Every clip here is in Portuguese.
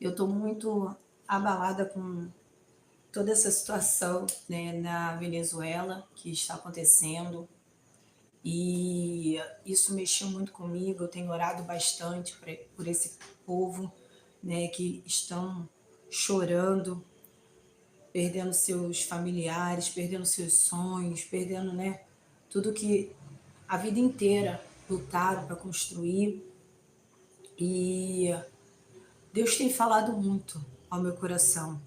Eu estou muito abalada com toda essa situação, né, na Venezuela que está acontecendo, e isso mexeu muito comigo. Eu tenho orado bastante por esse povo, né, que estão chorando, perdendo seus familiares, perdendo seus sonhos, perdendo, né, tudo que a vida inteira lutaram para construir. E Deus tem falado muito ao meu coração.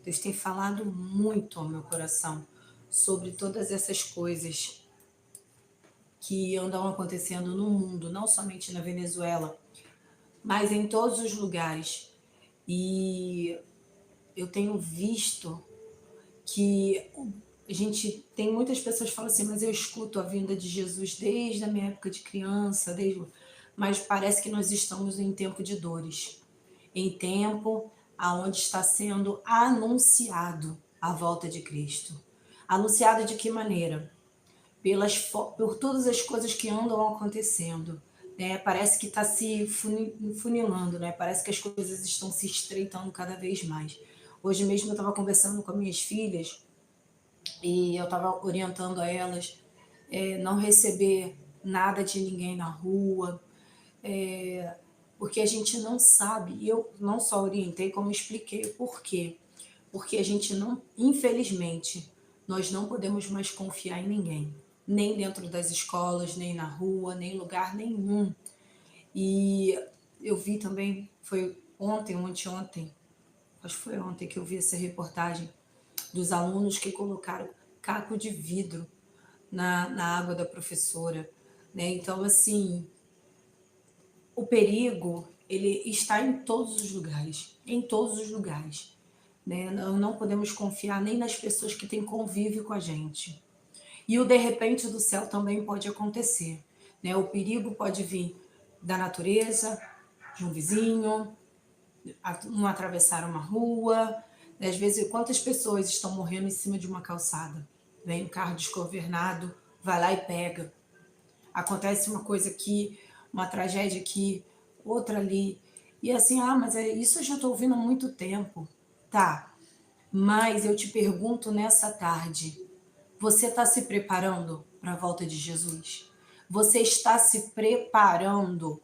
Deus tem falado muito ao meu coração sobre todas essas coisas que andam acontecendo no mundo, não somente na Venezuela, mas em todos os lugares. E eu tenho visto que a gente tem muitas pessoas que falam assim, mas eu escuto a vinda de Jesus desde a minha época de criança, mas parece que nós estamos em tempo de dores, em tempo aonde está sendo anunciado a volta de Cristo. Anunciado de que maneira? Por todas as coisas que andam acontecendo, né? Parece que está se funilando, né? Parece que as coisas estão se estreitando cada vez mais. Hoje mesmo eu estava conversando com as minhas filhas e eu estava orientando a elas não receber nada de ninguém na rua, porque a gente não sabe. E eu não só orientei, como expliquei o porquê. Porque a gente não, infelizmente, nós não podemos mais confiar em ninguém, nem dentro das escolas, nem na rua, nem em lugar nenhum. E eu vi também, foi ontem ou anteontem, acho que foi ontem que eu vi essa reportagem dos alunos que colocaram caco de vidro na água da professora, né? Então, assim, o perigo, ele está em todos os lugares, né? Não podemos confiar nem nas pessoas que têm convívio com a gente. E o de repente do céu também pode acontecer, né? O perigo pode vir da natureza, de um vizinho, não atravessar uma rua, né? Às vezes, quantas pessoas estão morrendo em cima de uma calçada? Vem um carro desgovernado, vai lá e pega. Acontece uma coisa aqui, uma tragédia aqui, outra ali. E assim, mas isso eu já estou ouvindo há muito tempo. Tá, mas eu te pergunto nessa tarde, você está se preparando para a volta de Jesus? Você está se preparando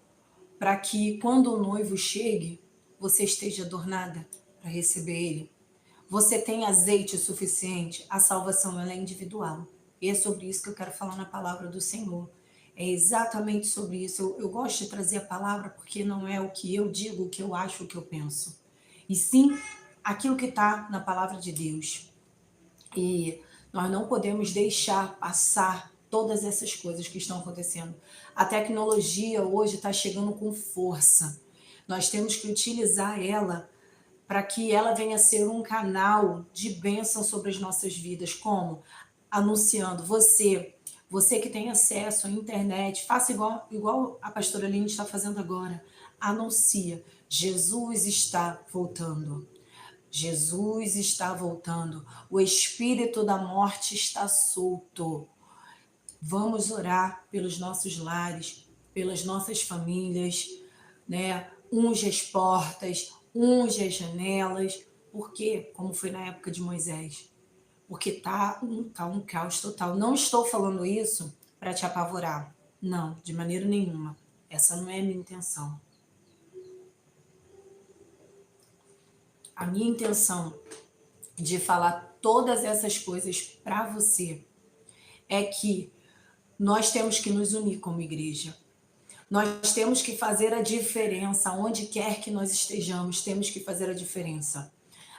para que quando o noivo chegue, você esteja adornada para receber ele? Você tem azeite suficiente? A salvação ela é individual. E é sobre isso que eu quero falar na palavra do Senhor. É exatamente sobre isso. Eu gosto de trazer a palavra porque não é o que eu digo, o que eu acho, o que eu penso. E sim aquilo que está na palavra de Deus. E nós não podemos deixar passar todas essas coisas que estão acontecendo. A tecnologia hoje está chegando com força. Nós temos que utilizar ela para que ela venha a ser um canal de bênção sobre as nossas vidas. Como? Anunciando. Você que tem acesso à internet, faça igual a pastora Aline está fazendo agora. Anuncia. Jesus está voltando. Jesus está voltando. O espírito da morte está solto. Vamos orar pelos nossos lares, pelas nossas famílias, né? Unge as portas, unge as janelas. Por quê? Como foi na época de Moisés. Porque tá um caos total. Não estou falando isso para te apavorar. Não, de maneira nenhuma. Essa não é a minha intenção. A minha intenção de falar todas essas coisas para você é que nós temos que nos unir como igreja. Nós temos que fazer a diferença, onde quer que nós estejamos, temos que fazer a diferença.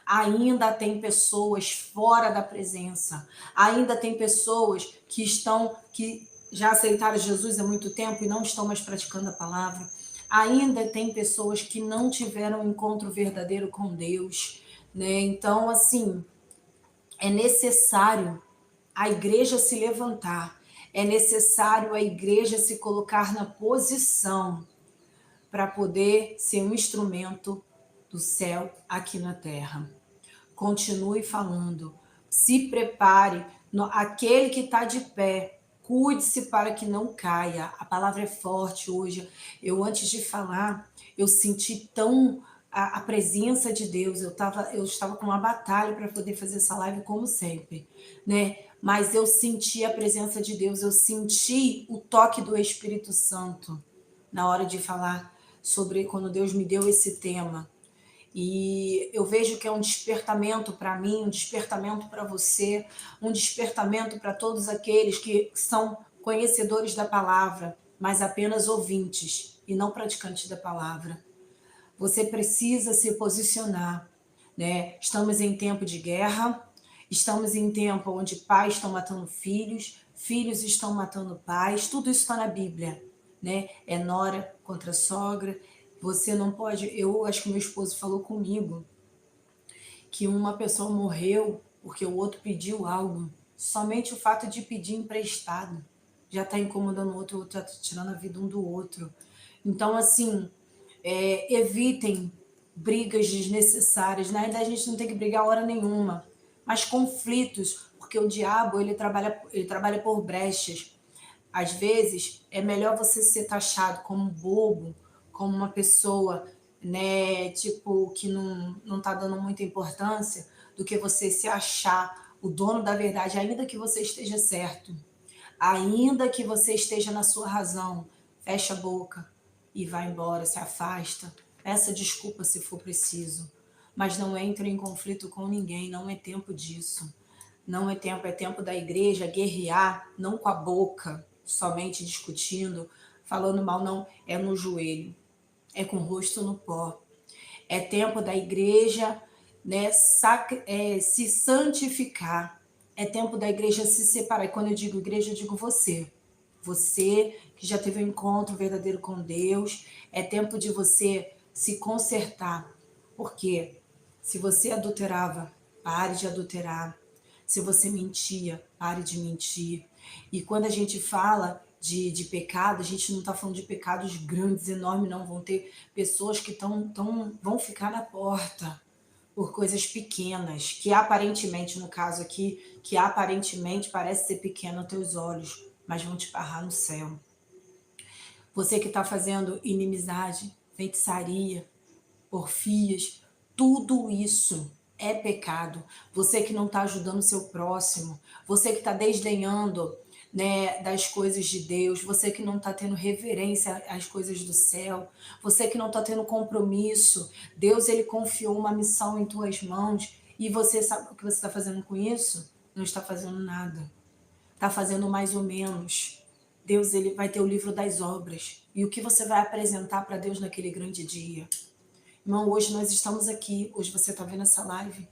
Ainda tem pessoas fora da presença, ainda tem pessoas que já aceitaram Jesus há muito tempo e não estão mais praticando a palavra. Ainda tem pessoas que não tiveram um encontro verdadeiro com Deus, né? Então, assim, é necessário a igreja se levantar, é necessário a igreja se colocar na posição para poder ser um instrumento do céu aqui na terra. Continue falando, se prepare, aquele que está de pé, cuide-se para que não caia. A palavra é forte hoje. Eu, antes de falar, eu senti tão a presença de Deus. Eu estava com uma batalha para poder fazer essa live, como sempre, né? Mas eu senti a presença de Deus, eu senti o toque do Espírito Santo na hora de falar sobre quando Deus me deu esse tema. E eu vejo que é um despertamento para mim, um despertamento para você, um despertamento para todos aqueles que são conhecedores da palavra, mas apenas ouvintes e não praticantes da palavra. Você precisa se posicionar, né? Estamos em tempo de guerra, estamos em tempo onde pais estão matando filhos, filhos estão matando pais, tudo isso está na Bíblia, né? É nora contra sogra. Você não pode. Eu acho que meu esposo falou comigo que uma pessoa morreu porque o outro pediu algo. Somente o fato de pedir emprestado já está incomodando o outro está tirando a vida um do outro. Então, assim, evitem brigas desnecessárias. Na verdade, a gente não tem que brigar hora nenhuma, mas conflitos, porque o diabo ele trabalha por brechas. Às vezes, é melhor você ser taxado como bobo, como uma pessoa, né, tipo, que não tá dando muita importância, do que você se achar o dono da verdade, ainda que você esteja certo, ainda que você esteja na sua razão. Fecha a boca e vai embora, se afasta. Peça desculpa se for preciso, mas não entre em conflito com ninguém, não é tempo disso. Não é tempo, é tempo da igreja guerrear, não com a boca, somente discutindo, falando mal, não, é no joelho, é com o rosto no pó. É tempo da igreja, né, se santificar. É tempo da igreja se separar. E quando eu digo igreja, eu digo você. Você que já teve um encontro verdadeiro com Deus. É tempo de você se consertar. Porque se você adulterava, pare de adulterar. Se você mentia, pare de mentir. E quando a gente fala de pecado, a gente não está falando de pecados grandes, enormes, não. Vão ter pessoas que vão ficar na porta por coisas pequenas, que aparentemente, no caso aqui, que aparentemente parece ser pequeno aos teus olhos, mas vão te barrar no céu. Você que está fazendo inimizade, feitiçaria, porfias, tudo isso é pecado. Você que não está ajudando o seu próximo, você que está desdenhando, né, das coisas de Deus, você que não está tendo reverência às coisas do céu, você que não está tendo compromisso. Deus, ele confiou uma missão em tuas mãos e você sabe o que você está fazendo com isso? Não está fazendo nada. Está fazendo mais ou menos. Deus, ele vai ter o livro das obras. E o que você vai apresentar para Deus naquele grande dia? Irmão, hoje nós estamos aqui, hoje você está vendo essa live.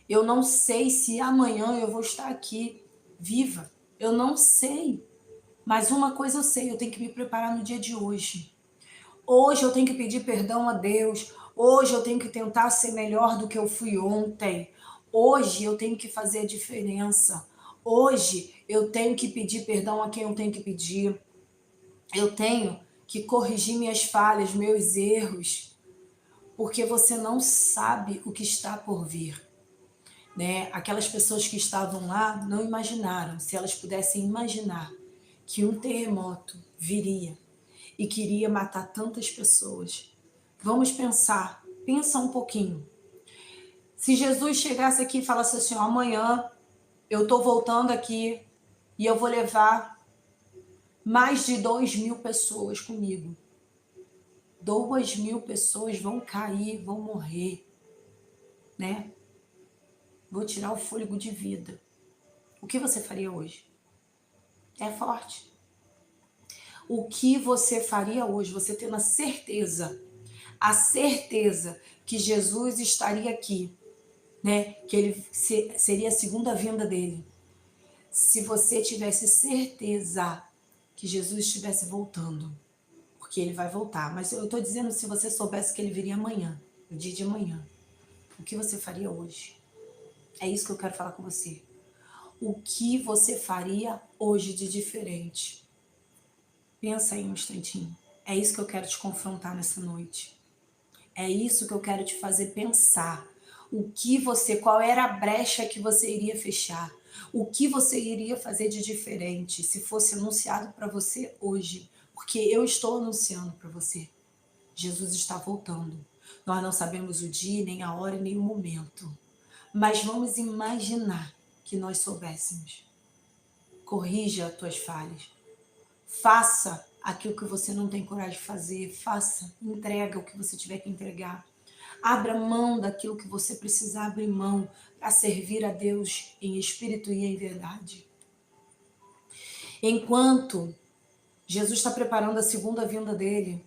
Eu não sei se amanhã eu vou estar aqui viva. Eu não sei. Mas uma coisa eu sei, eu tenho que me preparar no dia de hoje. Hoje eu tenho que pedir perdão a Deus. Hoje eu tenho que tentar ser melhor do que eu fui ontem. Hoje eu tenho que fazer a diferença. Hoje eu tenho que pedir perdão a quem eu tenho que pedir. Eu tenho que corrigir minhas falhas, meus erros, porque você não sabe o que está por vir, né? Aquelas pessoas que estavam lá não imaginaram, se elas pudessem imaginar que um terremoto viria e que iria matar tantas pessoas. Vamos pensar, pensa um pouquinho. Se Jesus chegasse aqui e falasse assim, ó, amanhã eu estou voltando aqui e eu vou levar mais de 2.000 pessoas comigo. 2.000 pessoas vão cair, vão morrer, né? Vou tirar o fôlego de vida. O que você faria hoje? É forte. O que você faria hoje? Você tendo a certeza que Jesus estaria aqui, né? Que ele seria a segunda vinda dele. Se você tivesse certeza que Jesus estivesse voltando, porque ele vai voltar. Mas eu estou dizendo, se você soubesse que ele viria amanhã, no dia de amanhã, o que você faria hoje? É isso que eu quero falar com você. O que você faria hoje de diferente? Pensa aí um instantinho. É isso que eu quero te confrontar nessa noite. É isso que eu quero te fazer pensar. Qual era a brecha que você iria fechar? O que você iria fazer de diferente se fosse anunciado para você hoje? Porque eu estou anunciando para você. Jesus está voltando. Nós não sabemos o dia, nem a hora, nem o momento. Mas vamos imaginar que nós soubéssemos. Corrija as tuas falhas. Faça aquilo que você não tem coragem de fazer. Faça, entrega o que você tiver que entregar. Abra mão daquilo que você precisar abrir mão para servir a Deus em espírito e em verdade. Enquanto Jesus está preparando a segunda vinda dele,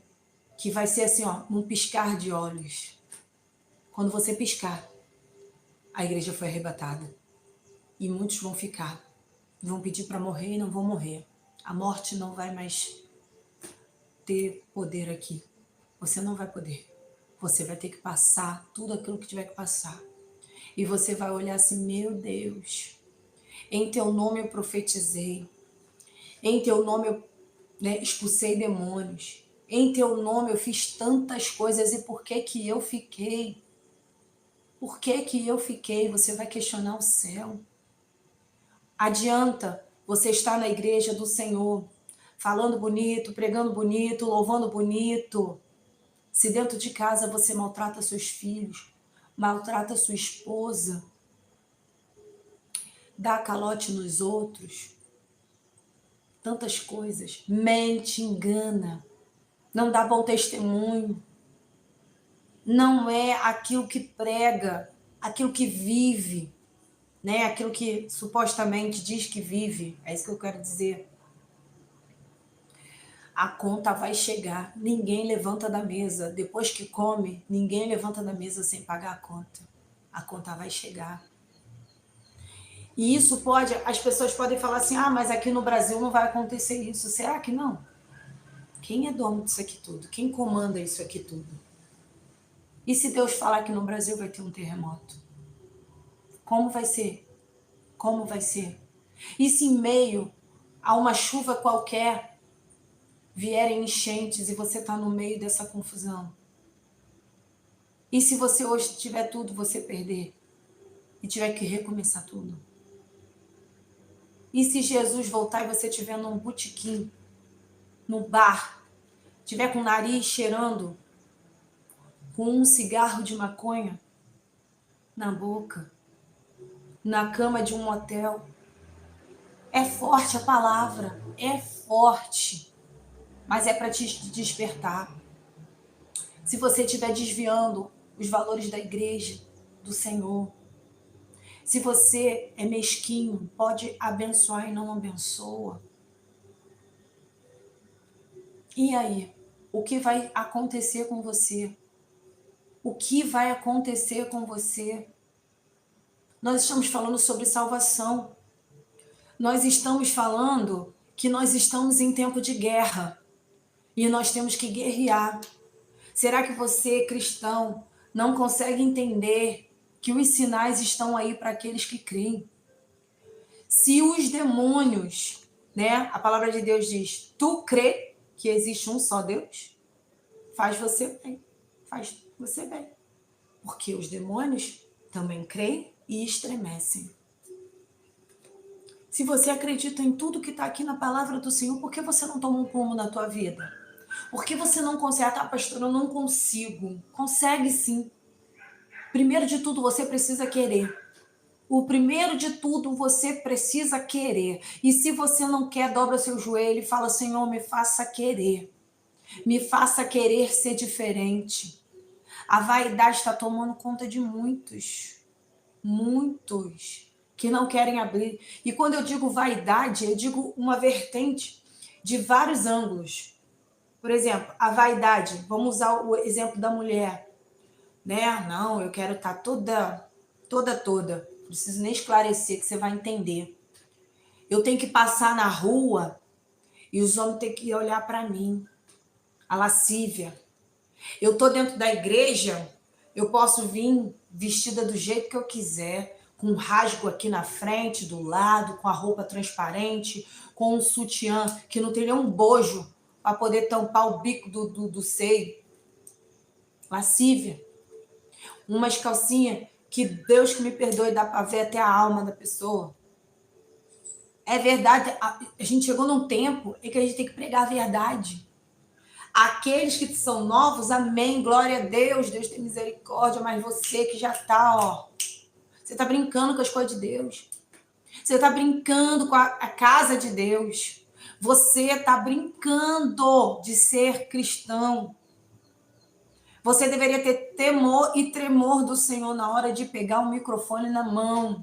que vai ser assim, ó, num piscar de olhos. Quando você piscar, a igreja foi arrebatada. E muitos vão ficar. Vão pedir para morrer e não vão morrer. A morte não vai mais ter poder aqui. Você não vai poder. Você vai ter que passar tudo aquilo que tiver que passar. E você vai olhar assim, meu Deus, em teu nome eu profetizei. Em teu nome eu expulsei demônios. Em teu nome eu fiz tantas coisas. E por que que eu fiquei? Por que que eu fiquei? Você vai questionar o céu. Adianta você estar na igreja do Senhor, falando bonito, pregando bonito, louvando bonito, se dentro de casa você maltrata seus filhos, maltrata sua esposa, dá calote nos outros, tantas coisas, mente, engana, não dá bom testemunho, não é aquilo que prega, aquilo que vive, né? Aquilo que supostamente diz que vive, é isso que eu quero dizer. A conta vai chegar, ninguém levanta da mesa, depois que come, ninguém levanta da mesa sem pagar a conta vai chegar. E isso pode, as pessoas podem falar assim, mas aqui no Brasil não vai acontecer isso, será que não? Quem é dono disso aqui tudo? Quem comanda isso aqui tudo? E se Deus falar que no Brasil vai ter um terremoto? Como vai ser? Como vai ser? E se em meio a uma chuva qualquer vierem enchentes e você está no meio dessa confusão? E se você hoje tiver tudo, você perder e tiver que recomeçar tudo? E se Jesus voltar e você estiver num botequim, no bar, tiver com o nariz cheirando, com um cigarro de maconha na boca, na cama de um motel? É forte a palavra, é forte, mas é para te despertar. Se você estiver desviando os valores da igreja, do Senhor, se você é mesquinho, pode abençoar e não abençoa. E aí? O que vai acontecer com você? O que vai acontecer com você? Nós estamos falando sobre salvação. Nós estamos falando que nós estamos em tempo de guerra. E nós temos que guerrear. Será que você, cristão, não consegue entender que os sinais estão aí para aqueles que creem? Se os demônios, né? A palavra de Deus diz, tu crê que existe um só Deus? Faz você bem. Faz você bem. Porque os demônios também creem e estremecem. Se você acredita em tudo que está aqui na palavra do Senhor, por que você não toma um rumo na tua vida? Por que você não consegue? Pastor, eu não consigo. Consegue sim. Primeiro de tudo, você precisa querer. O primeiro de tudo, você precisa querer. E se você não quer, dobra seu joelho e fala, Senhor, me faça querer. Me faça querer ser diferente. A vaidade está tomando conta de muitos que não querem abrir. E quando eu digo vaidade, eu digo uma vertente de vários ângulos. Por exemplo, a vaidade, vamos usar o exemplo da mulher, né? Não, eu quero estar toda. Não preciso nem esclarecer que você vai entender. Eu tenho que passar na rua e os homens têm que olhar para mim. A lascívia. Eu tô dentro da igreja, eu posso vir vestida do jeito que eu quiser, com um rasgo aqui na frente, do lado, com a roupa transparente, com um sutiã que não tem nenhum bojo para poder tampar o bico do seio. Lascívia. Umas calcinhas que Deus que me perdoe, dá para ver até a alma da pessoa. É verdade, a gente chegou num tempo em que a gente tem que pregar a verdade. Aqueles que são novos, amém, glória a Deus, Deus tem misericórdia, mas você que já está, ó, você está brincando com as coisas de Deus. Você está brincando com a casa de Deus. Você está brincando de ser cristão. Você deveria ter temor e tremor do Senhor na hora de pegar o microfone na mão.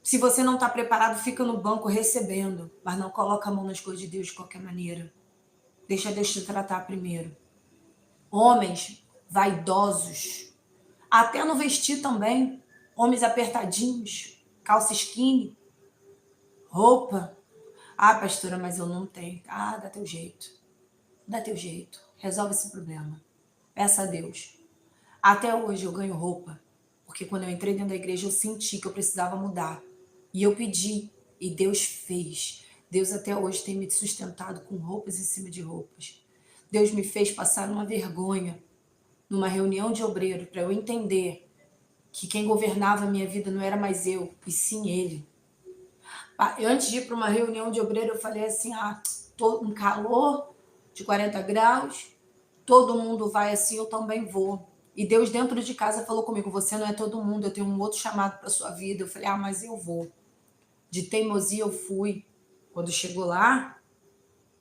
Se você não está preparado, fica no banco recebendo, mas não coloca a mão nas coisas de Deus de qualquer maneira. Deixa Deus te tratar primeiro. Homens vaidosos, até no vestir também, homens apertadinhos, calça skinny, roupa. Ah, pastora, mas eu não tenho. Ah, dá teu jeito. Dá teu jeito. Resolve esse problema. Peça a Deus. Até hoje eu ganho roupa, porque quando eu entrei dentro da igreja eu senti que eu precisava mudar. E eu pedi, e Deus fez. Deus até hoje tem me sustentado com roupas em cima de roupas. Deus me fez passar uma vergonha numa reunião de obreiro para eu entender que quem governava a minha vida não era mais eu, e sim Ele. Antes de ir para uma reunião de obreiro, eu falei assim, tô um calor de 40 graus, todo mundo vai assim, eu também vou. E Deus dentro de casa falou comigo, você não é todo mundo, eu tenho um outro chamado para sua vida. Eu falei, mas eu vou. De teimosia eu fui. Quando chegou lá,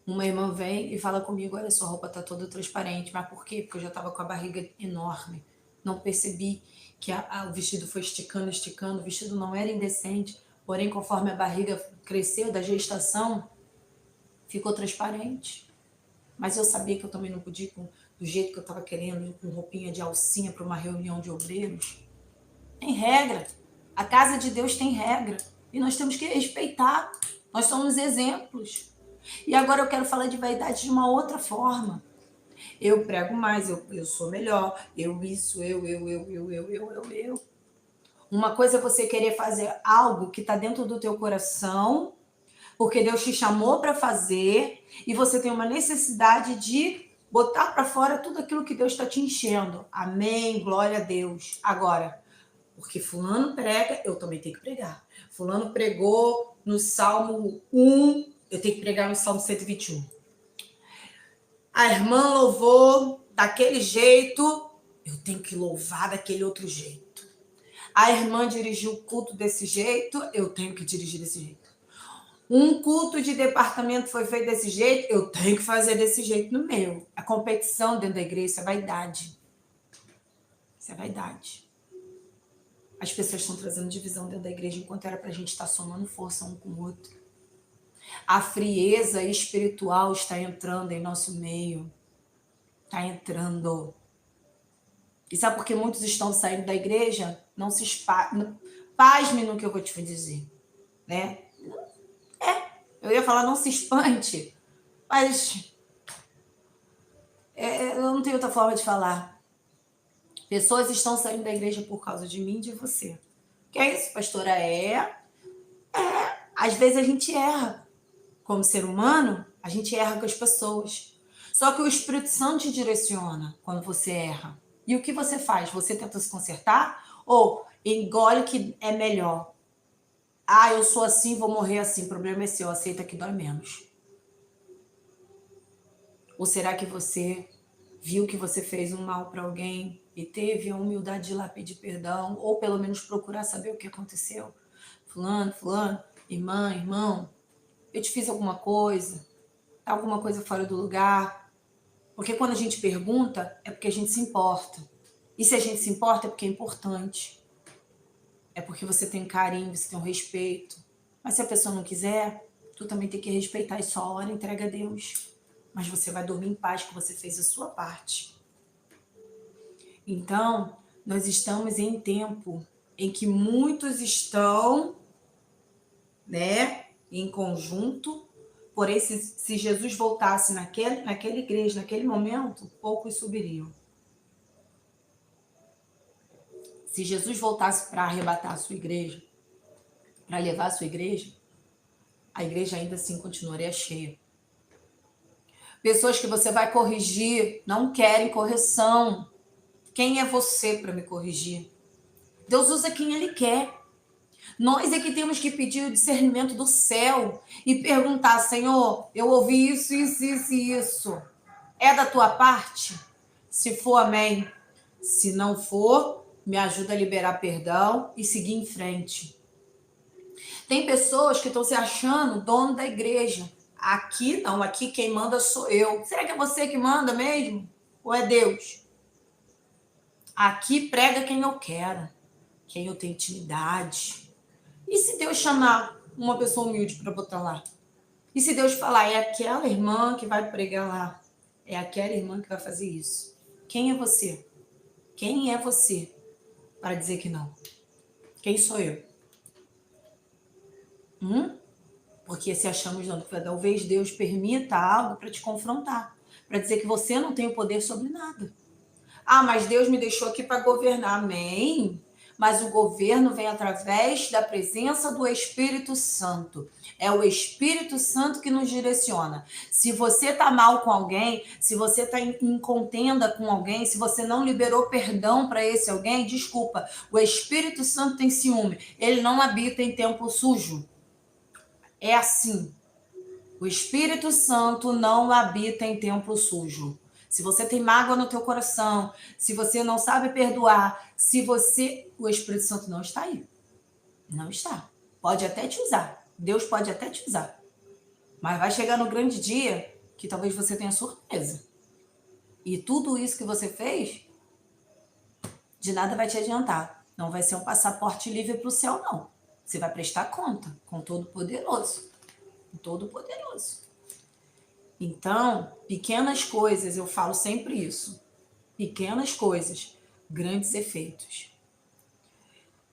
uma irmã vem e fala comigo, olha, sua roupa tá toda transparente. Mas por quê? Porque eu já estava com a barriga enorme. Não percebi que o vestido foi esticando, esticando. O vestido não era indecente. Porém, conforme a barriga cresceu da gestação, ficou transparente. Mas eu sabia que eu também não podia ir do jeito que eu estava querendo, com roupinha de alcinha para uma reunião de obreiros. Tem regra. A casa de Deus tem regra. E nós temos que respeitar. Nós somos exemplos. E agora eu quero falar de vaidade de uma outra forma. Eu prego mais, eu sou melhor. Eu. Uma coisa é você querer fazer algo que está dentro do teu coração, porque Deus te chamou para fazer, e você tem uma necessidade de botar para fora tudo aquilo que Deus está te enchendo. Amém, glória a Deus. Agora, porque fulano prega, eu também tenho que pregar. Fulano pregou no Salmo 1, eu tenho que pregar no Salmo 121. A irmã louvou daquele jeito, eu tenho que louvar daquele outro jeito. A irmã dirigiu o culto desse jeito, eu tenho que dirigir desse jeito. Um culto de departamento foi feito desse jeito, eu tenho que fazer desse jeito no meu. A competição dentro da igreja, isso é vaidade. Isso é vaidade. As pessoas estão trazendo divisão dentro da igreja, enquanto era para a gente estar somando força um com o outro. A frieza espiritual está entrando em nosso meio. Está entrando. E sabe por que muitos estão saindo da igreja? Não se pasme no que eu vou te dizer. Né? Eu ia falar não se espante, mas eu não tenho outra forma de falar. Pessoas estão saindo da igreja por causa de mim e de você. Que é isso, pastora? Às vezes a gente erra. Como ser humano, a gente erra com as pessoas. Só que o Espírito Santo te direciona quando você erra. E o que você faz? Você tenta se consertar? Ou engole que é melhor? Eu sou assim, vou morrer assim. O problema é seu, aceita que dói menos. Ou será que você viu que você fez um mal para alguém e teve a humildade de ir lá pedir perdão? Ou pelo menos procurar saber o que aconteceu? Fulano, irmã, irmão, eu te fiz alguma coisa fora do lugar? Porque quando a gente pergunta, é porque a gente se importa. E se a gente se importa, é porque é importante. É porque você tem carinho, você tem um respeito. Mas se a pessoa não quiser, tu também tem que respeitar e só ora, entrega a Deus. Mas você vai dormir em paz que você fez a sua parte. Então, nós estamos em tempo em que muitos estão, em conjunto. Porém, se Jesus voltasse naquela igreja, naquele momento, poucos subiriam. Se Jesus voltasse para arrebatar a sua igreja, para levar a sua igreja, a igreja ainda assim continuaria cheia. Pessoas que você vai corrigir não querem correção. Quem é você para me corrigir? Deus usa quem Ele quer. Nós é que temos que pedir o discernimento do céu e perguntar, Senhor, eu ouvi isso. É da tua parte? Se for, amém. Se não for, me ajuda a liberar perdão e seguir em frente. Tem pessoas que estão se achando dono da igreja. Aqui não, aqui quem manda sou eu. Será que é você que manda mesmo? Ou é Deus? Aqui prega quem eu quero, quem eu tenho intimidade. E se Deus chamar uma pessoa humilde para botar lá? E se Deus falar, é aquela irmã que vai pregar lá, é aquela irmã que vai fazer isso? Quem é você? Quem é você para dizer que não? Quem sou eu? Porque se achamos não, talvez Deus permita algo para te confrontar, para dizer que você não tem o poder sobre nada. Ah, mas Deus me deixou aqui para governar. Amém? Mas o governo vem através da presença do Espírito Santo. É o Espírito Santo que nos direciona. Se você está mal com alguém, se você está em contenda com alguém, se você não liberou perdão para esse alguém, desculpa, o Espírito Santo tem ciúme. Ele não habita em templo sujo. É assim. O Espírito Santo não habita em templo sujo. Se você tem mágoa no teu coração, se você não sabe perdoar, o Espírito Santo não está aí. Não está. Pode até te usar. Deus pode até te usar. Mas vai chegar no grande dia que talvez você tenha surpresa. E tudo isso que você fez, de nada vai te adiantar. Não vai ser um passaporte livre para o céu, não. Você vai prestar conta com o Todo-Poderoso. O Todo-Poderoso. Então, pequenas coisas, eu falo sempre isso. Pequenas coisas, grandes efeitos.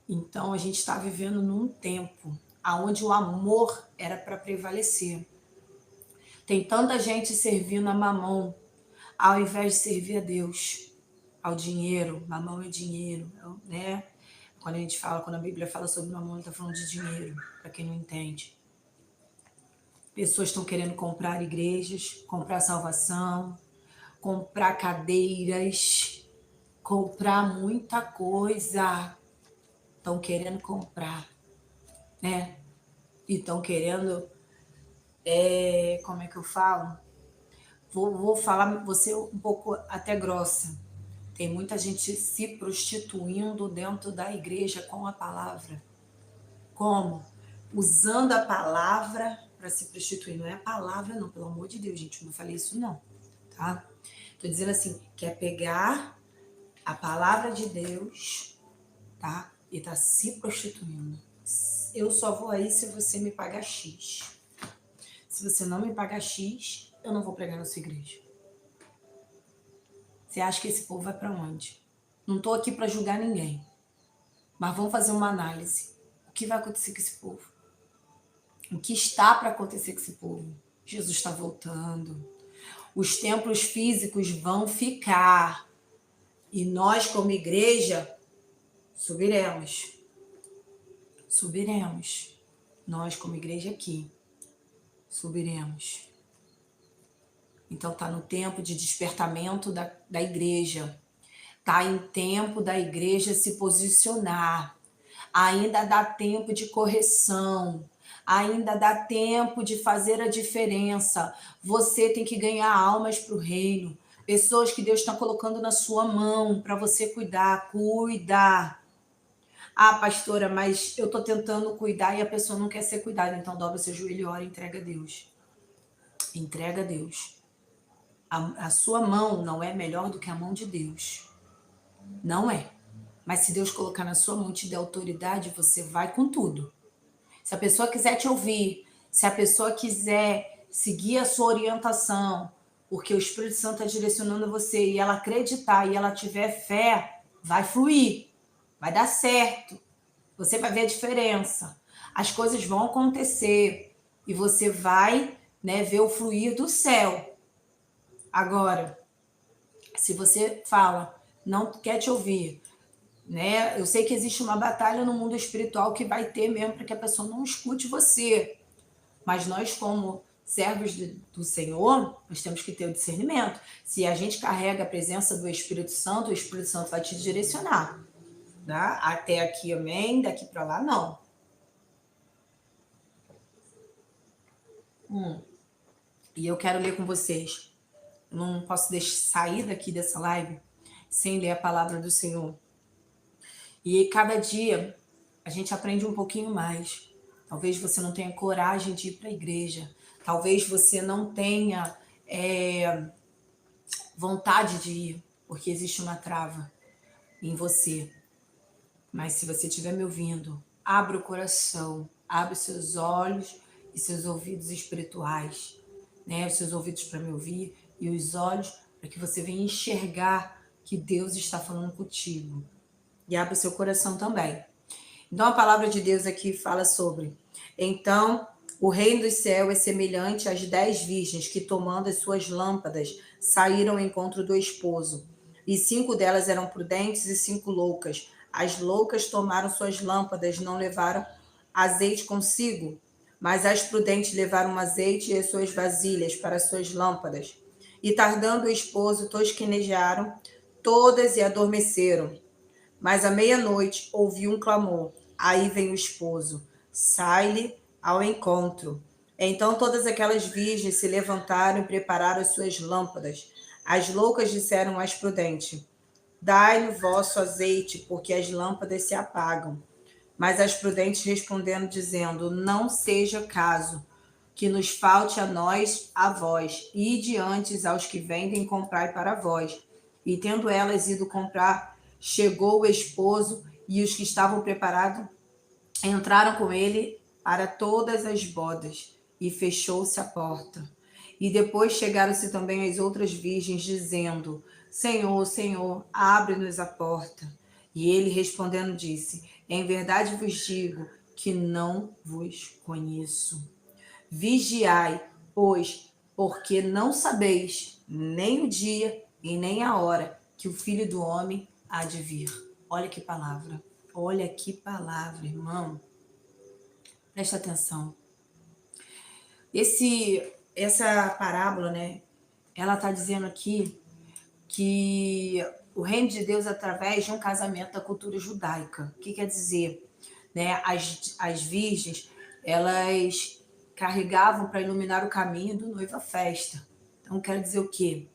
Então, a gente está vivendo num tempo onde o amor era para prevalecer. Tem tanta gente servindo a mamão, ao invés de servir a Deus, ao dinheiro. Mamão é dinheiro, né? Quando a Bíblia fala sobre mamão, está falando de dinheiro, para quem não entende. Pessoas estão querendo comprar igrejas, comprar salvação, comprar cadeiras, comprar muita coisa. Estão querendo comprar, né? E estão querendo, como é que eu falo? Vou falar, vou ser um pouco até grossa. Tem muita gente se prostituindo dentro da igreja com a palavra. Como? Usando a palavra para se prostituir. Não é a palavra, não, pelo amor de Deus, gente. Eu não falei isso, não. Tá? Tô dizendo assim, quer pegar a palavra de Deus, tá? E tá se prostituindo. Eu só vou aí se você me pagar X. Se você não me pagar X, eu não vou pregar na sua igreja. Você acha que esse povo vai para onde? Não tô aqui para julgar ninguém. Mas vamos fazer uma análise. O que vai acontecer com esse povo? O que está para acontecer com esse povo? Jesus está voltando. Os templos físicos vão ficar. E nós, como igreja, subiremos. Subiremos. Nós, como igreja aqui, subiremos. Então, está no tempo de despertamento da igreja. Está em tempo da igreja se posicionar. Ainda dá tempo de correção. Ainda dá tempo de fazer a diferença. Você tem que ganhar almas para o reino. Pessoas que Deus está colocando na sua mão para você cuidar. Cuidar. Ah, pastora, mas eu estou tentando cuidar e a pessoa não quer ser cuidada. Então dobra seu joelho e ora e entrega a Deus. Entrega a Deus. A sua mão não é melhor do que a mão de Deus. Não é. Mas se Deus colocar na sua mão e te der autoridade, você vai com tudo. Se a pessoa quiser te ouvir, se a pessoa quiser seguir a sua orientação, porque o Espírito Santo está direcionando você e ela acreditar e ela tiver fé, vai fluir, vai dar certo. Você vai ver a diferença. As coisas vão acontecer e você vai, né, ver o fluir do céu. Agora, se você fala, não quer te ouvir, né? Eu sei que existe uma batalha no mundo espiritual que vai ter mesmo para que a pessoa não escute você. Mas nós, como servos do Senhor, nós temos que ter o discernimento. Se a gente carrega a presença do Espírito Santo, o Espírito Santo vai te direcionar. Tá? Até aqui, amém. Daqui para lá, não. E eu quero ler com vocês Eu não posso sair daqui dessa live sem ler a palavra do Senhor. E cada dia a gente aprende um pouquinho mais. Talvez você não tenha coragem de ir para a igreja. Talvez você não tenha vontade de ir, porque existe uma trava em você. Mas se você estiver me ouvindo, abra o coração, abre seus olhos e seus ouvidos espirituais, né? Os seus ouvidos para me ouvir e os olhos para que você venha enxergar que Deus está falando contigo. E abre o seu coração também. Então a palavra de Deus aqui fala sobre: então o reino do céu é semelhante às 10 virgens que, tomando as suas lâmpadas, saíram ao encontro do esposo. E 5 delas eram prudentes e 5 loucas. As loucas tomaram suas lâmpadas, não levaram azeite consigo, mas as prudentes levaram azeite e as suas vasilhas para as suas lâmpadas. E tardando o esposo, tosquenejaram todas e adormeceram. Mas à meia-noite ouviu um clamor. Aí vem o esposo. Sai-lhe ao encontro. Então todas aquelas virgens se levantaram e prepararam as suas lâmpadas. As loucas disseram às prudentes: dai-lhe o vosso azeite, porque as lâmpadas se apagam. Mas as prudentes respondendo, dizendo: não seja caso que nos falte a nós a vós, ide antes aos que vendem comprai para vós. E tendo elas ido comprar, chegou o esposo, e os que estavam preparados entraram com ele para todas as bodas, e fechou-se a porta. E depois chegaram-se também as outras virgens, dizendo: Senhor, Senhor, abre-nos a porta. E ele respondendo disse: em verdade vos digo que não vos conheço. Vigiai, pois, porque não sabeis nem o dia e nem a hora que o Filho do Homem há de vir. Olha que palavra, irmão. Presta atenção. Essa parábola, né? Ela está dizendo aqui que o reino de Deus é através de um casamento da cultura judaica. O que quer dizer? Né? As virgens, elas carregavam para iluminar o caminho do noivo à festa. Então, quer dizer o quê?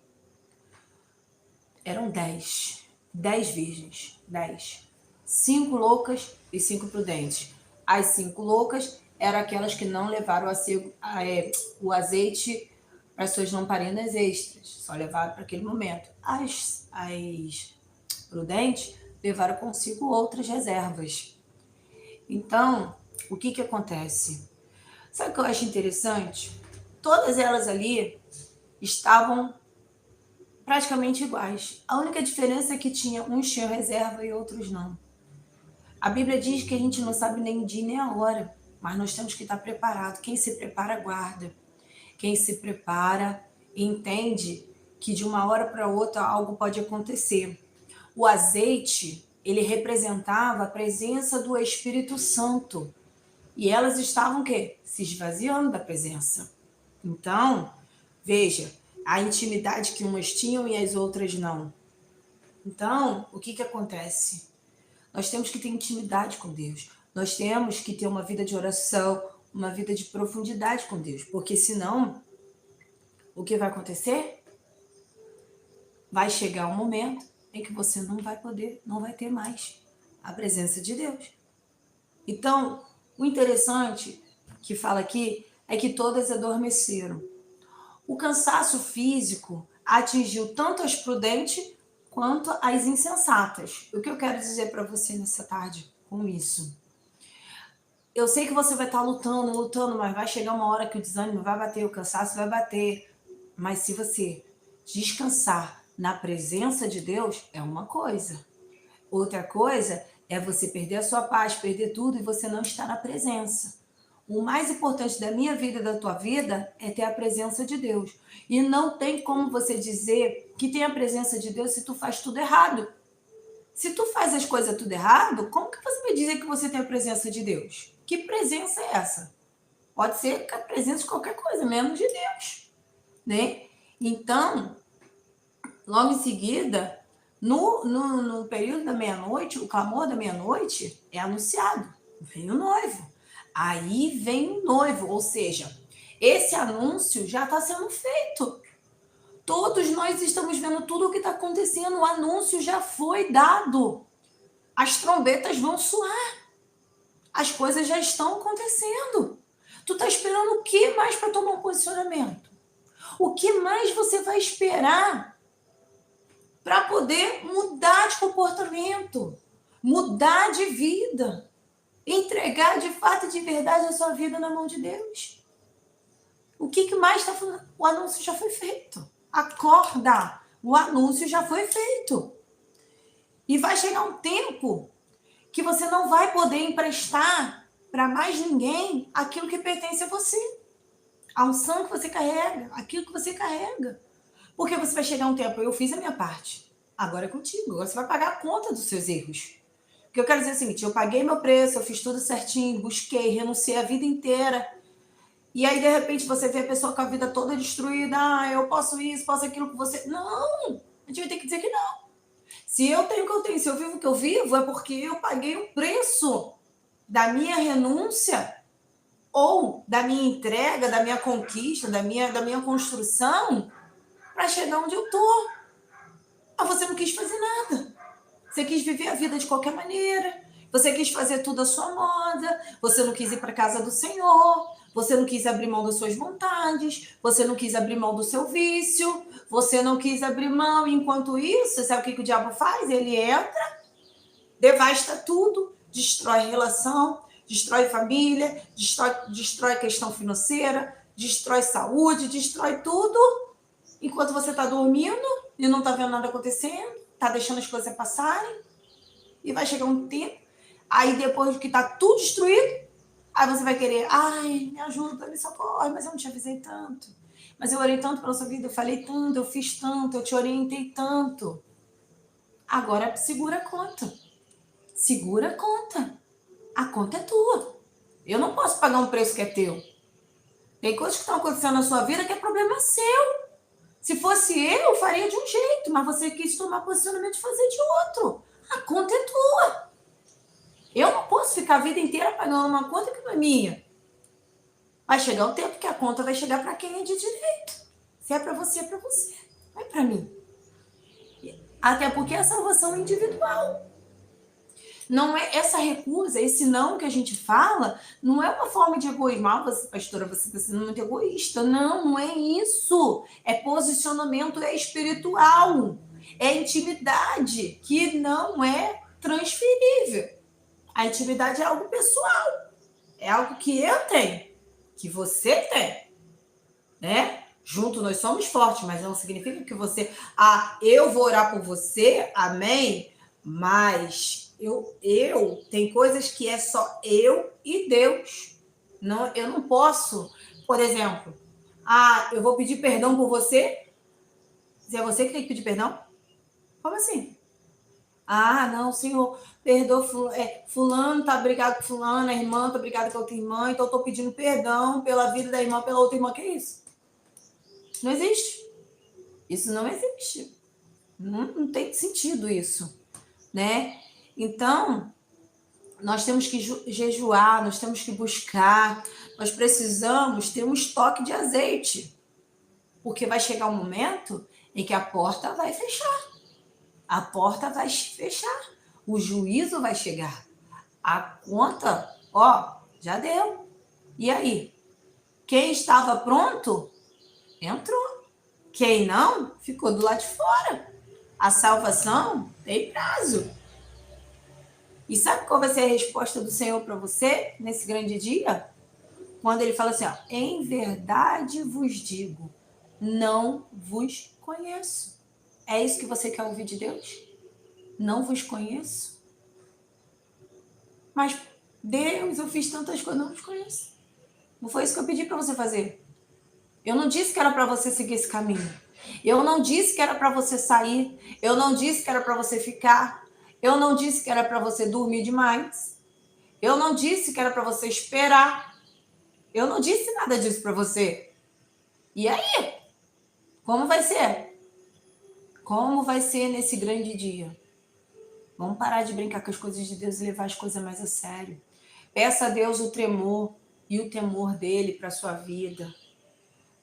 Eram 10 virgens, 10. 5 loucas e 5 prudentes. As 5 loucas eram aquelas que não levaram o azeite para suas lamparinas extras, só levaram para aquele momento. As prudentes levaram consigo outras reservas. Então, o que acontece? Sabe o que eu acho interessante? Todas elas ali estavam praticamente iguais. A única diferença é que uns tinham reserva e outros não. A Bíblia diz que a gente não sabe nem o dia nem a hora, mas nós temos que estar preparado. Quem se prepara, guarda. Quem se prepara, entende que de uma hora para outra algo pode acontecer. O azeite, ele representava a presença do Espírito Santo. E elas estavam o quê? Se esvaziando da presença. Então, veja, a intimidade que umas tinham e as outras não. Então, o que acontece? Nós temos que ter intimidade com Deus. Nós temos que ter uma vida de oração, uma vida de profundidade com Deus. Porque senão, o que vai acontecer? Vai chegar um momento em que você não vai ter mais a presença de Deus. Então, o interessante que fala aqui é que todas adormeceram. O cansaço físico atingiu tanto as prudentes quanto as insensatas. O que eu quero dizer para você nessa tarde com isso? Eu sei que você vai estar lutando, mas vai chegar uma hora que o desânimo vai bater, o cansaço vai bater. Mas se você descansar na presença de Deus, é uma coisa. Outra coisa é você perder a sua paz, perder tudo e você não estar na presença. O mais importante da minha vida e da tua vida é ter a presença de Deus. E não tem como você dizer que tem a presença de Deus se tu faz tudo errado. Se tu faz as coisas tudo errado, como que você vai dizer que você tem a presença de Deus? Que presença é essa? Pode ser a presença de qualquer coisa, menos de Deus, né? Então, logo em seguida, no período da meia-noite, o clamor da meia-noite é anunciado. Vem o noivo. Aí vem o noivo, ou seja, esse anúncio já está sendo feito. Todos nós estamos vendo tudo o que está acontecendo. O anúncio já foi dado. As trombetas vão soar. As coisas já estão acontecendo. Tu está esperando o que mais para tomar um posicionamento? O que mais você vai esperar para poder mudar de comportamento, mudar de vida, entregar de fato e de verdade a sua vida na mão de Deus? O que mais está falando? O anúncio já foi feito. Acorda! O anúncio já foi feito. E vai chegar um tempo que você não vai poder emprestar para mais ninguém aquilo que pertence a você. A unção que você carrega, aquilo que você carrega. Porque você vai chegar um tempo, eu fiz a minha parte, agora é contigo, agora você vai pagar a conta dos seus erros. O que eu quero dizer é o seguinte, eu paguei meu preço, eu fiz tudo certinho, busquei, renunciei a vida inteira. E aí, de repente, você vê a pessoa com a vida toda destruída, eu posso isso, posso aquilo que você... Não, a gente vai ter que dizer que não. Se eu tenho o que eu tenho, se eu vivo o que eu vivo, é porque eu paguei um preço da minha renúncia ou da minha entrega, da minha conquista, da minha construção para chegar onde eu tô. Mas você não quis fazer nada. Você quis viver a vida de qualquer maneira. Você quis fazer tudo à sua moda. Você não quis ir para a casa do Senhor. Você não quis abrir mão das suas vontades. Você não quis abrir mão do seu vício. Você não quis abrir mão. Enquanto isso, sabe o que o diabo faz? Ele entra, devasta tudo, destrói relação, destrói família, destrói questão financeira, destrói saúde, destrói tudo. Enquanto você está dormindo e não está vendo nada acontecendo, está deixando as coisas passarem, e vai chegar um tempo, aí depois que está tudo destruído, aí você vai querer, ai, me ajuda, me socorre, mas eu não te avisei tanto, mas eu orei tanto pela sua vida, eu falei tanto, eu fiz tanto, eu te orientei tanto. Agora segura a conta. Segura a conta. A conta é tua. Eu não posso pagar um preço que é teu. Tem coisas que estão acontecendo na sua vida que é problema seu. Se fosse eu faria de um jeito, mas você quis tomar posicionamento de fazer de outro. A conta é tua. Eu não posso ficar a vida inteira pagando uma conta que não é minha. Vai chegar o tempo que a conta vai chegar para quem é de direito. Se é para você, é para você. Não é para mim. Até porque a salvação é individual. Não é essa recusa, esse não que a gente fala, não é uma forma de egoísmo. Ah, você, pastora, você está sendo muito egoísta. Não, não é isso. É posicionamento espiritual. É intimidade que não é transferível. A intimidade é algo pessoal. É algo que eu tenho, que você tem, né? Junto nós somos fortes, mas não significa que você... eu vou orar por você, amém? Mas... tem coisas que é só eu e Deus. Não, eu não posso, por exemplo, eu vou pedir perdão por você, se é você que tem que pedir perdão? Como assim? Não, Senhor, perdoa fulano, tá brigado com fulano, a irmã tá brigada com a outra irmã, então eu tô pedindo perdão pela vida da irmã, pela outra irmã. Que é isso? Não existe. Isso não existe. Não tem sentido isso, né? Então, nós temos que jejuar, nós temos que buscar, nós precisamos ter um estoque de azeite, porque vai chegar um momento em que a porta vai fechar, a porta vai fechar, o juízo vai chegar, a conta, já deu. E aí? Quem estava pronto, entrou. Quem não, ficou do lado de fora. A salvação tem prazo. E sabe qual vai ser a resposta do Senhor para você nesse grande dia? Quando ele fala assim, em verdade vos digo, não vos conheço. É isso que você quer ouvir de Deus? Não vos conheço? Mas, Deus, eu fiz tantas coisas, não vos conheço. Não foi isso que eu pedi para você fazer. Eu não disse que era para você seguir esse caminho. Eu não disse que era para você sair. Eu não disse que era para você ficar. Eu não disse que era para você dormir demais. Eu não disse que era para você esperar. Eu não disse nada disso para você. E aí? Como vai ser? Como vai ser nesse grande dia? Vamos parar de brincar com as coisas de Deus e levar as coisas mais a sério. Peça a Deus o tremor e o temor dele para a sua vida.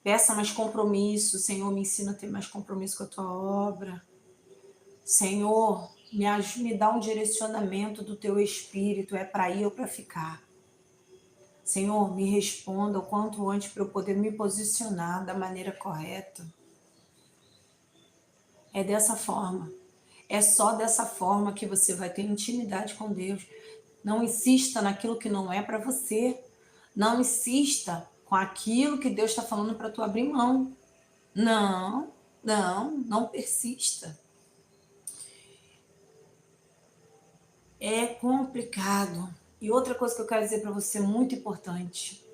Peça mais compromisso. Senhor, me ensina a ter mais compromisso com a tua obra. Senhor, me dá um direcionamento do teu espírito, é para ir ou para ficar. Senhor, me responda o quanto antes para eu poder me posicionar da maneira correta. É dessa forma. É só dessa forma que você vai ter intimidade com Deus. Não insista naquilo que não é para você. Não insista com aquilo que Deus está falando para tu abrir mão. Não persista. É complicado. E outra coisa que eu quero dizer para você, muito importante.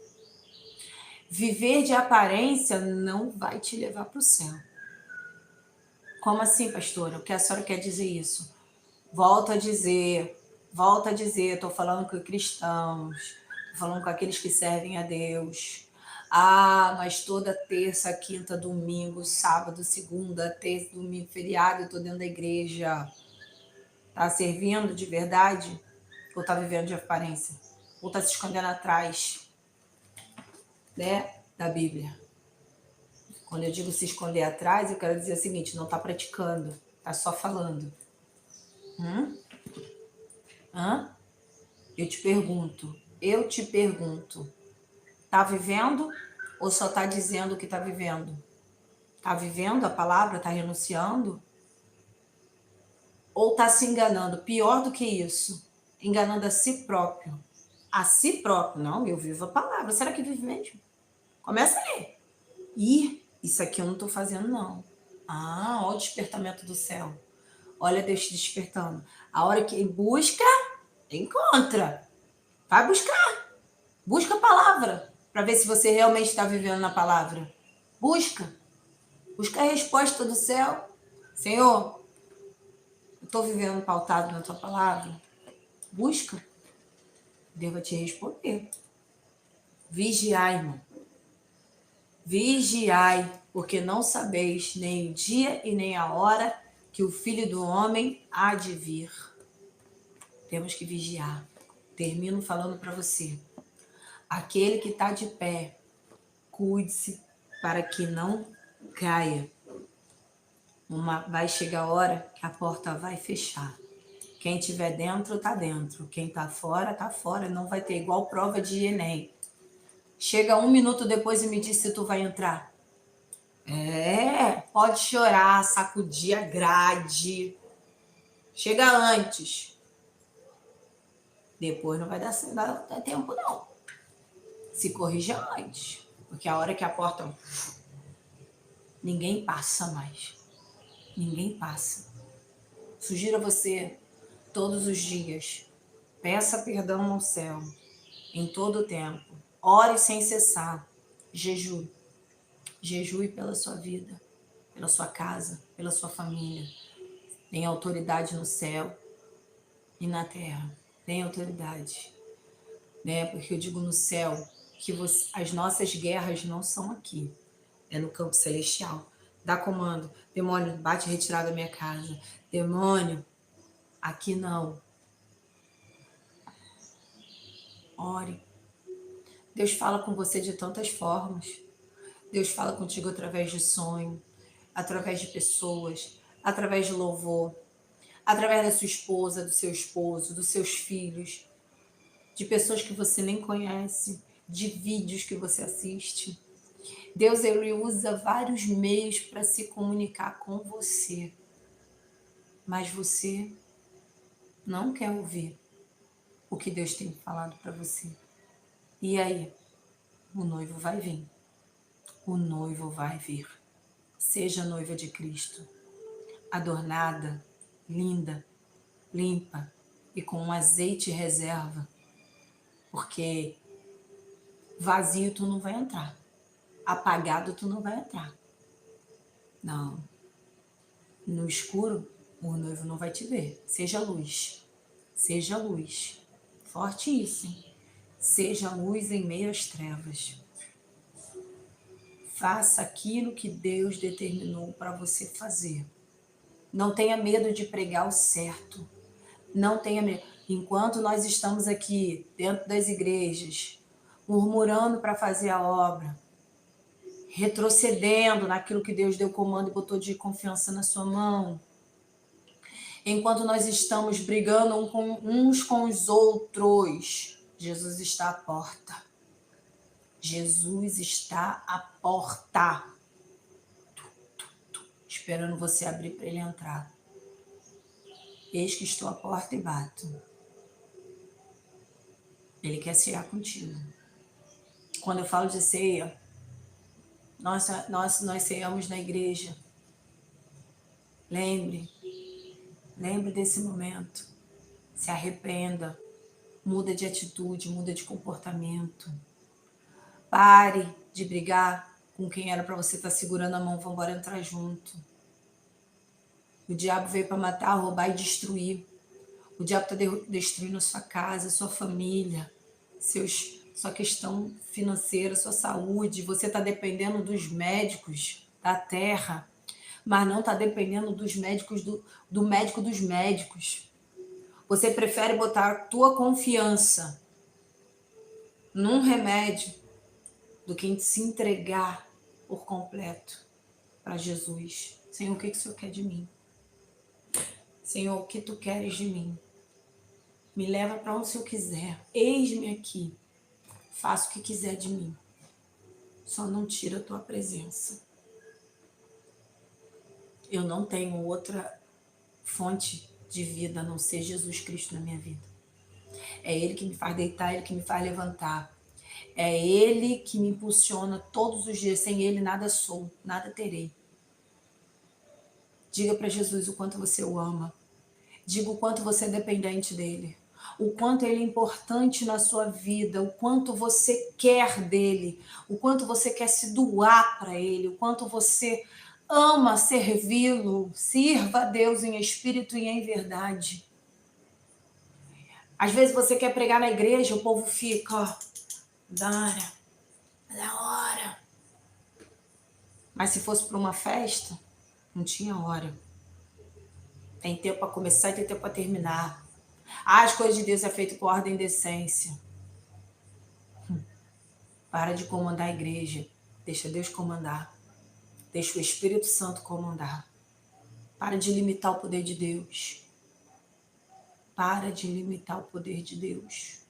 Viver de aparência não vai te levar para o céu. Como assim, pastora? O que a senhora quer dizer isso? Volto a dizer, estou falando com cristãos, estou falando com aqueles que servem a Deus. Ah, mas toda terça, quinta, domingo, sábado, segunda, terça, domingo, feriado, eu estou dentro da igreja. Tá servindo de verdade? Ou tá vivendo de aparência? Ou tá se escondendo atrás, né, da Bíblia? Quando eu digo se esconder atrás, eu quero dizer o seguinte, não tá praticando, tá só falando. Eu te pergunto, tá vivendo ou só tá dizendo que tá vivendo? Tá vivendo a palavra, tá renunciando? Ou tá se enganando? Pior do que isso, enganando a si próprio. A si próprio. Não, eu vivo a palavra. Será que vive mesmo? Começa aí. Isso aqui eu não tô fazendo, não. Ah, olha o despertamento do céu. Olha Deus te despertando. A hora que busca, encontra. Vai buscar. Busca a palavra. Para ver se você realmente está vivendo na palavra. Busca. Busca a resposta do céu. Senhor, eu estou vivendo pautado na tua palavra. Busca. Deus vai te responder. Vigiai, irmão. Vigiai, porque não sabeis nem o dia e nem a hora que o Filho do Homem há de vir. Temos que vigiar. Termino falando para você. Aquele que está de pé, cuide-se para que não caia. Vai chegar a hora que a porta vai fechar. Quem estiver dentro, está dentro. Quem está fora, está fora. Não vai ter igual prova de Enem. Chega 1 minuto depois e me diz se tu vai entrar. Pode chorar, sacudir a grade. Chega antes. Depois não vai dar tempo, não. Se corrija antes. Porque a hora que a porta... Ninguém passa mais. Ninguém passa. Sugiro a você, todos os dias, peça perdão ao céu, em todo o tempo. Ore sem cessar. Jejue. Jejue pela sua vida, pela sua casa, pela sua família. Tem autoridade no céu e na terra. Tem autoridade. Né? Porque eu digo no céu que as nossas guerras não são aqui. É no campo celestial. Dá comando. Demônio, bate e retira da minha casa. Demônio, aqui não. Ore. Deus fala com você de tantas formas. Deus fala contigo através de sonho, através de pessoas, através de louvor, através da sua esposa, do seu esposo, dos seus filhos, de pessoas que você nem conhece, de vídeos que você assiste. Deus, ele usa vários meios para se comunicar com você, mas você não quer ouvir o que Deus tem falado para você. E aí? O noivo vai vir. O noivo vai vir. Seja noiva de Cristo, adornada, linda, limpa e com um azeite reserva, porque vazio tu não vai entrar, apagado tu não vai entrar. Não. No escuro, o noivo não vai te ver. Seja luz. Seja luz. Forte isso, hein? Seja luz em meio às trevas. Faça aquilo que Deus determinou para você fazer. Não tenha medo de pregar o certo. Não tenha medo. Enquanto nós estamos aqui, dentro das igrejas, murmurando para fazer a obra, retrocedendo naquilo que Deus deu comando e botou de confiança na sua mão. Enquanto nós estamos brigando uns com os outros, Jesus está à porta. Jesus está à porta, esperando você abrir para ele entrar. Eis que estou à porta e bato. Ele quer cear contigo. Quando eu falo de ceia, nós ceamos na igreja. Lembre desse momento. Se arrependa. Muda de atitude, muda de comportamento. Pare de brigar com quem era para você estar segurando a mão. Vamos embora entrar junto. O diabo veio para matar, roubar e destruir. O diabo está destruindo a sua casa, a sua família, sua questão financeira, sua saúde. Você está dependendo dos médicos da terra, mas não está dependendo dos médicos do médico dos médicos. Você prefere botar a tua confiança num remédio do que em se entregar por completo para Jesus. Senhor, o que o Senhor quer de mim? Senhor, o que tu queres de mim? Me leva para onde o Senhor quiser. Eis-me aqui. Faça o que quiser de mim. Só não tira a tua presença. Eu não tenho outra fonte de vida a não ser Jesus Cristo na minha vida. É Ele que me faz deitar, é Ele que me faz levantar. É Ele que me impulsiona todos os dias. Sem Ele nada sou, nada terei. Diga para Jesus o quanto você o ama. Diga o quanto você é dependente dele. O quanto ele é importante na sua vida. O quanto você quer dele. O quanto você quer se doar para ele. O quanto você ama servi-lo. Sirva a Deus em espírito e em verdade. Às vezes você quer pregar na igreja, o povo fica, ó, da hora. Mas se fosse para uma festa, não tinha hora. Tem tempo para começar e tem tempo para terminar. As coisas de Deus é feito por ordem e decência. Para de comandar a igreja. Deixa Deus comandar. Deixa o Espírito Santo comandar. Para de limitar o poder de Deus. Para de limitar o poder de Deus.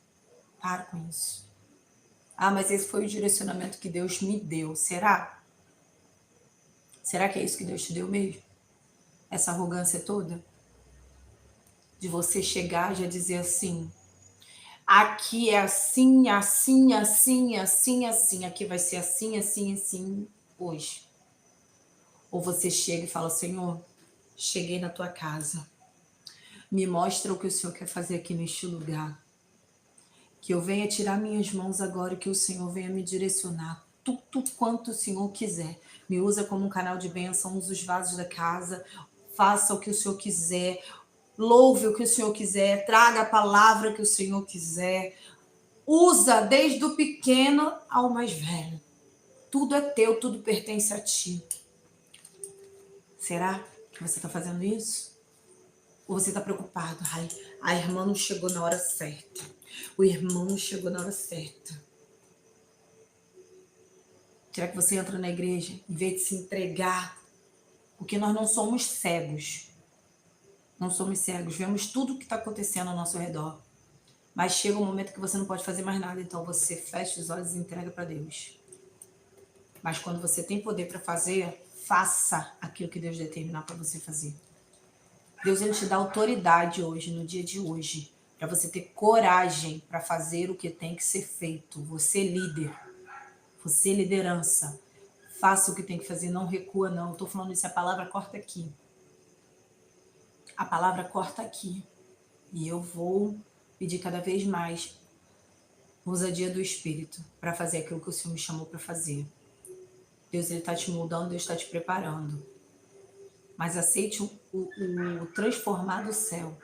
Para com isso. Ah, mas esse foi o direcionamento que Deus me deu. Será? Será que é isso que Deus te deu mesmo? Essa arrogância toda? De você chegar e já dizer assim, aqui é assim, assim, assim, assim, assim, aqui vai ser assim, assim, assim, hoje. Ou você chega e fala, Senhor, cheguei na tua casa, me mostra o que o Senhor quer fazer aqui neste lugar. Que eu venha tirar minhas mãos agora e que o Senhor venha me direcionar tudo quanto o Senhor quiser. Me usa como um canal de bênção, usa os vasos da casa, faça o que o Senhor quiser, louve o que o Senhor quiser, traga a palavra que o Senhor quiser. Usa desde o pequeno ao mais velho. Tudo é teu, tudo pertence a ti. Será que você está fazendo isso? Ou você está preocupado? Ai, a irmã não chegou na hora certa. O irmão não chegou na hora certa. Será que você entra na igreja em vez de se entregar? Porque nós não somos cegos. Não somos cegos. Vemos tudo o que está acontecendo ao nosso redor. Mas chega um momento que você não pode fazer mais nada. Então você fecha os olhos e entrega para Deus. Mas quando você tem poder para fazer, faça aquilo que Deus determinar para você fazer. Deus, ele te dá autoridade hoje, no dia de hoje, para você ter coragem para fazer o que tem que ser feito. Você líder, você liderança. Faça o que tem que fazer, não recua não. Eu estou falando isso, a palavra corta aqui. A palavra corta aqui. E eu vou pedir cada vez mais ousadia do Espírito para fazer aquilo que o Senhor me chamou para fazer. Deus, ele está te moldando, Deus está te preparando. Mas aceite o transformar do céu.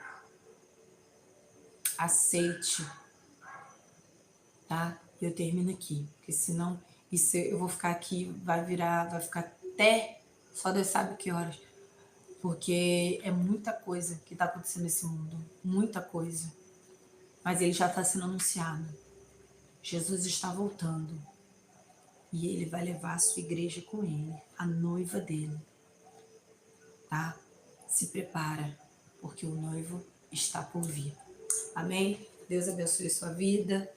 Aceite. Tá? Eu termino aqui. Porque senão isso eu vou ficar aqui, vai ficar até só Deus sabe que horas. Porque é muita coisa que está acontecendo nesse mundo. Muita coisa. Mas ele já está sendo anunciado. Jesus está voltando. e ele vai levar a sua igreja com ele, a noiva dele, tá? Se prepara, porque o noivo está por vir. Amém? Deus abençoe sua vida.